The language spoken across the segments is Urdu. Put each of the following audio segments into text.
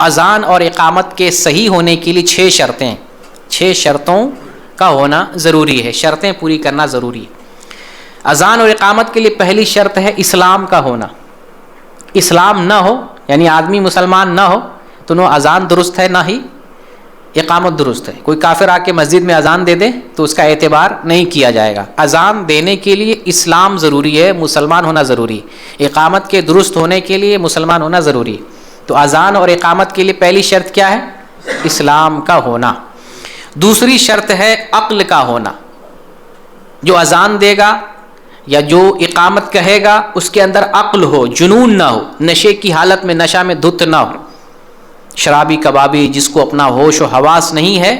اذان اور اقامت کے صحیح ہونے کے لیے 6 شرطیں، 6 شرطوں کا ہونا ضروری ہے، شرطیں پوری کرنا ضروری ہے۔ اذان اور اقامت کے لیے پہلی شرط ہے اسلام کا ہونا۔ اسلام نہ ہو یعنی آدمی مسلمان نہ ہو تو نہ اذان درست ہے نہ ہی اقامت درست ہے۔ کوئی کافر آ کے مسجد میں اذان دے دے تو اس کا اعتبار نہیں کیا جائے گا۔ اذان دینے کے لیے اسلام ضروری ہے، مسلمان ہونا ضروری ہے۔ اقامت کے درست ہونے کے لیے مسلمان ہونا ضروری ہے۔ تو اذان اور اقامت کے لیے پہلی شرط کیا ہے؟ اسلام کا ہونا۔ دوسری شرط ہے عقل کا ہونا۔ جو اذان دے گا یا جو اقامت کہے گا اس کے اندر عقل ہو، جنون نہ ہو، نشے کی حالت میں نشہ میں دھت نہ ہو، شرابی کبابی جس کو اپنا ہوش و حواس نہیں ہے،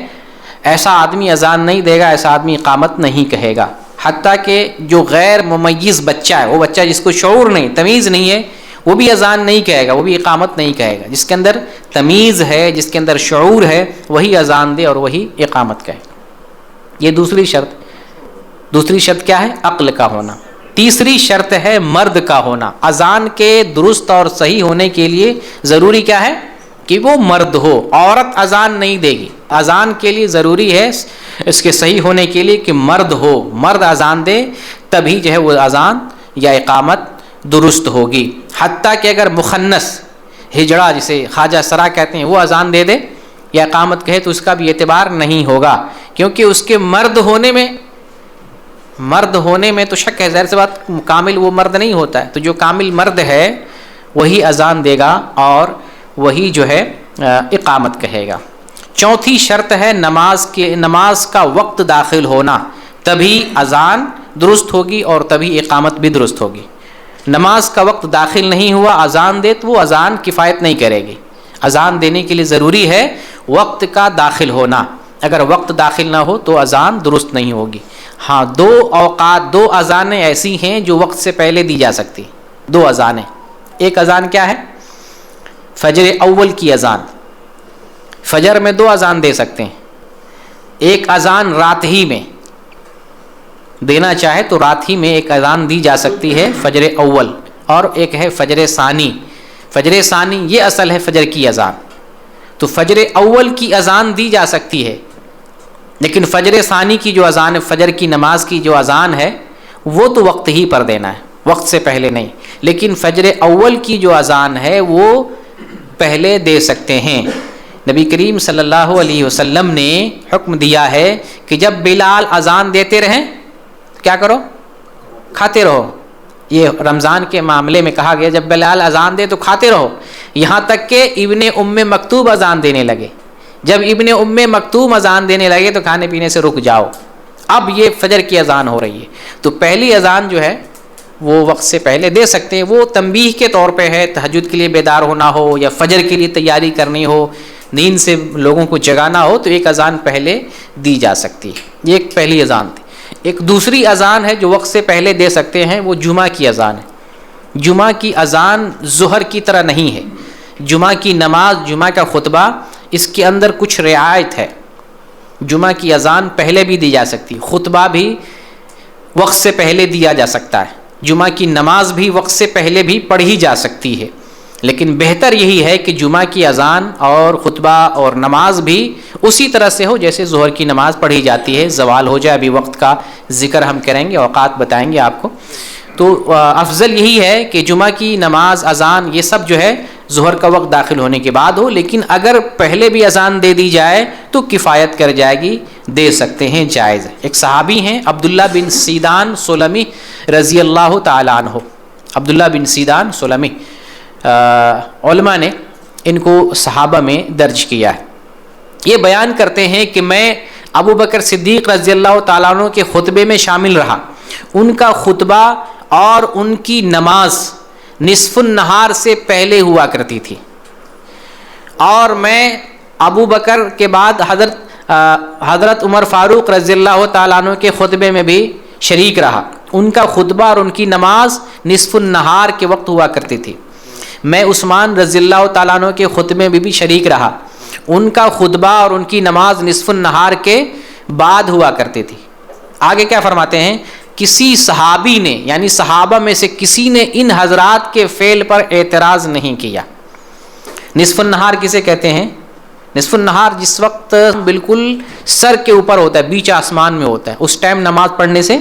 ایسا آدمی اذان نہیں دے گا، ایسا آدمی اقامت نہیں کہے گا۔ حتیٰ کہ جو غیر ممیز بچہ ہے، وہ بچہ جس کو شعور نہیں، تمیز نہیں ہے، وہ بھی اذان نہیں کہے گا، وہ بھی اقامت نہیں کہے گا۔ جس کے اندر تمیز ہے، جس کے اندر شعور ہے، وہی اذان دے اور وہی اقامت کہے۔ یہ دوسری شرط۔ دوسری شرط کیا ہے؟ عقل کا ہونا۔ تیسری شرط ہے مرد کا ہونا۔ اذان کے درست اور صحیح ہونے کے لیے ضروری کیا ہے؟ کہ وہ مرد ہو۔ عورت اذان نہیں دے گی۔ اذان کے لیے ضروری ہے اس کے صحیح ہونے کے لیے کہ مرد ہو، مرد اذان دے تبھی جو ہے وہ اذان یا اقامت درست ہوگی۔ حتیٰ کہ اگر مخنث ہجڑا جسے خواجہ سرا کہتے ہیں وہ اذان دے دے یا اقامت کہے تو اس کا بھی اعتبار نہیں ہوگا، کیونکہ اس کے مرد ہونے میں تو شک ہے، ظاہر سی بات کامل وہ مرد نہیں ہوتا ہے۔ تو جو کامل مرد ہے وہی اذان دے گا اور وہی جو ہے اقامت کہے گا۔ چوتھی شرط ہے نماز کا وقت داخل ہونا، تبھی اذان درست ہوگی اور تبھی اقامت بھی درست ہوگی۔ نماز کا وقت داخل نہیں ہوا، اذان دے تو وہ اذان کفایت نہیں کرے گی۔ اذان دینے کے لیے ضروری ہے وقت کا داخل ہونا، اگر وقت داخل نہ ہو تو اذان درست نہیں ہوگی۔ ہاں، 2 اوقات، 2 اذانیں ایسی ہیں جو وقت سے پہلے دی جا سکتی، 2 اذانیں۔ ایک اذان کیا ہے؟ فجر اول کی اذان۔ فجر میں 2 اذان دے سکتے ہیں۔ ایک اذان رات ہی میں دینا چاہے تو رات ہی میں ایک اذان دی جا سکتی ہے، فجر اول، اور ایک ہے فجر ثانی۔ فجر ثانی یہ اصل ہے فجر کی اذان، تو فجر اول کی اذان دی جا سکتی ہے، لیکن فجر ثانی کی جو اذان ہے، فجر کی نماز کی جو اذان ہے، وہ تو وقت ہی پر دینا ہے، وقت سے پہلے نہیں۔ لیکن فجر اول کی جو اذان ہے وہ پہلے دے سکتے ہیں۔ نبی کریم صلی اللہ علیہ وسلم نے حکم دیا ہے کہ جب بلال اذان دیتے رہیں کیا کرو؟ کھاتے رہو۔ یہ رمضان کے معاملے میں کہا گیا جب بلال اذان دے تو کھاتے رہو، یہاں تک کہ ابن ام مکتوم اذان دینے لگے۔ جب ابن ام مکتوم اذان دینے لگے تو کھانے پینے سے رک جاؤ، اب یہ فجر کی اذان ہو رہی ہے۔ تو پہلی اذان جو ہے وہ وقت سے پہلے دے سکتے ہیں، وہ تنبیہ کے طور پہ ہے، تہجد کے لیے بیدار ہونا ہو یا فجر کے لیے تیاری کرنی ہو، نیند سے لوگوں کو جگانا ہو تو ایک اذان پہلے دی جا سکتی ہے۔ یہ ایک پہلی اذان تھی۔ ایک دوسری اذان ہے جو وقت سے پہلے دے سکتے ہیں، وہ جمعہ کی اذان ہے۔ جمعہ کی اذان ظہر کی طرح نہیں ہے۔ جمعہ کی نماز، جمعہ کا خطبہ، اس کے اندر کچھ رعایت ہے۔ جمعہ کی اذان پہلے بھی دی جا سکتی ہے، خطبہ بھی وقت سے پہلے دیا جا سکتا ہے، جمعہ کی نماز بھی وقت سے پہلے بھی پڑھی جا سکتی ہے، لیکن بہتر یہی ہے کہ جمعہ کی اذان اور خطبہ اور نماز بھی اسی طرح سے ہو جیسے ظہر کی نماز پڑھی جاتی ہے، زوال ہو جائے۔ ابھی وقت کا ذکر ہم کریں گے، اوقات بتائیں گے آپ کو۔ تو افضل یہی ہے کہ جمعہ کی نماز، اذان، یہ سب جو ہے ظہر کا وقت داخل ہونے کے بعد ہو، لیکن اگر پہلے بھی اذان دے دی جائے تو کفایت کر جائے گی، دے سکتے ہیں، جائز ہے۔ ایک صحابی ہیں عبداللہ بن سیدان سلمی رضی اللہ تعالیٰ عنہ۔ عبداللہ بن سیدان سلمی، علماء نے ان کو صحابہ میں درج کیا ہے۔ یہ بیان کرتے ہیں کہ میں ابو بکر صدیق رضی اللہ تعالیٰ عنہ کے خطبے میں شامل رہا، ان کا خطبہ اور ان کی نماز نصف النہار سے پہلے ہوا کرتی تھی، اور میں ابو بکر کے بعد حضرت عمر فاروق رضی اللہ تعالیٰ عنہ کے خطبے میں بھی شریک رہا، ان کا خطبہ اور ان کی نماز نصف النہار کے وقت ہوا کرتی تھی۔ میں عثمان رضی اللہ تعالیٰ عنہ کے خطبے میں بھی شریک رہا، ان کا خطبہ اور ان کی نماز نصف النہار کے بعد ہوا کرتی تھی۔ آگے کیا فرماتے ہیں؟ کسی صحابی نے، یعنی صحابہ میں سے کسی نے ان حضرات کے فعل پر اعتراض نہیں کیا۔ نصف النہار کسے کہتے ہیں؟ نصف النہار جس وقت بالکل سر کے اوپر ہوتا ہے، بیچ آسمان میں ہوتا ہے، اس ٹائم نماز پڑھنے سے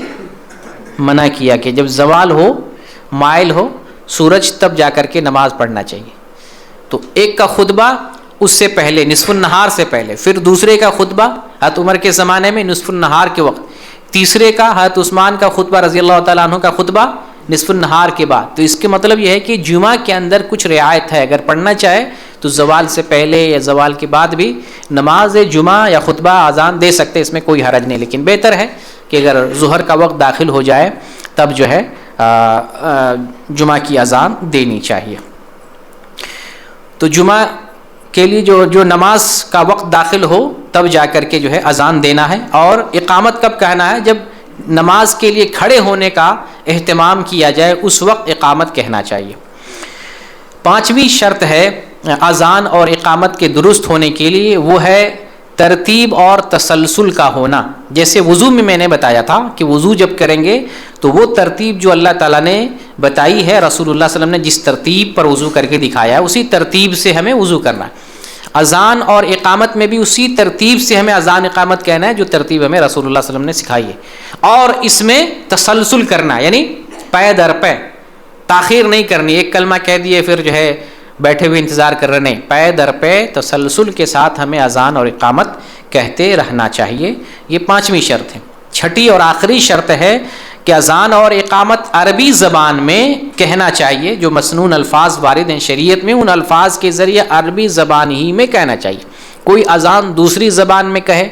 منع کیا کہ جب زوال ہو، مائل ہو سورج، تب جا کر کے نماز پڑھنا چاہیے. تو ایک کا خطبہ اس سے پہلے، نصف النہار سے پہلے، پھر دوسرے کا خطبہ حضرت عمر کے زمانے میں نصف النہار کے وقت، تیسرے کا حضرت عثمان کا خطبہ رضی اللہ تعالیٰ عنہ کا خطبہ نصف النہار کے بعد. تو اس کے مطلب یہ ہے کہ جمعہ کے اندر کچھ رعایت ہے، اگر پڑھنا چاہے تو زوال سے پہلے یا زوال کے بعد بھی نماز جمعہ یا خطبہ اذان دے سکتے، اس میں کوئی حرج نہیں. لیکن بہتر ہے کہ اگر ظہر کا وقت داخل ہو جائے تب جو ہے جمعہ کی اذان دینی چاہیے. تو جمعہ کے لیے جو نماز کا وقت داخل ہو تب جا کر کے جو ہے اذان دینا ہے. اور اقامت کب کہنا ہے؟ جب نماز کے لیے کھڑے ہونے کا اہتمام کیا جائے اس وقت اقامت کہنا چاہیے. پانچویں شرط ہے اذان اور اقامت کے درست ہونے کے لیے، وہ ہے ترتیب اور تسلسل کا ہونا. جیسے وضو میں نے بتایا تھا کہ وضو جب کریں گے تو وہ ترتیب جو اللہ تعالیٰ نے بتائی ہے، رسول اللہ صلی اللہ علیہ وسلم نے جس ترتیب پر وضو کر کے دکھایا ہے اسی ترتیب سے ہمیں وضو کرنا ہے. اذان اور اقامت میں بھی اسی ترتیب سے ہمیں اذان اقامت کہنا ہے جو ترتیب ہمیں رسول اللہ صلی اللہ علیہ وسلم نے سکھائی ہے. اور اس میں تسلسل کرنا، یعنی پے در پے، تاخیر نہیں کرنی، ایک کلمہ کہہ دیے پھر جو ہے بیٹھے ہوئے انتظار کر رہے، نہیں، پے در پے تسلسل کے ساتھ ہمیں اذان اور اقامت کہتے رہنا چاہیے. یہ پانچویں شرط ہے. چھٹی اور آخری شرط ہے کہ اذان اور اقامت عربی زبان میں کہنا چاہیے. جو مسنون الفاظ وارد ہیں شریعت میں ان الفاظ کے ذریعے عربی زبان ہی میں کہنا چاہیے. کوئی اذان دوسری زبان میں کہے،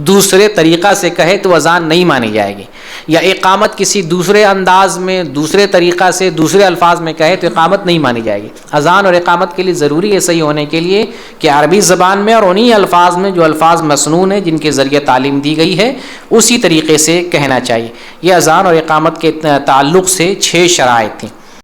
دوسرے طریقہ سے کہے تو اذان نہیں مانی جائے گی، یا اقامت کسی دوسرے انداز میں، دوسرے طریقہ سے، دوسرے الفاظ میں کہے تو اقامت نہیں مانی جائے گی. اذان اور اقامت کے لیے ضروری ہے صحیح ہونے کے لیے کہ عربی زبان میں اور انہی الفاظ میں جو الفاظ مسنون ہیں جن کے ذریعے تعلیم دی گئی ہے اسی طریقے سے کہنا چاہیے. یہ اذان اور اقامت کے تعلق سے 6 شرائط تھیں.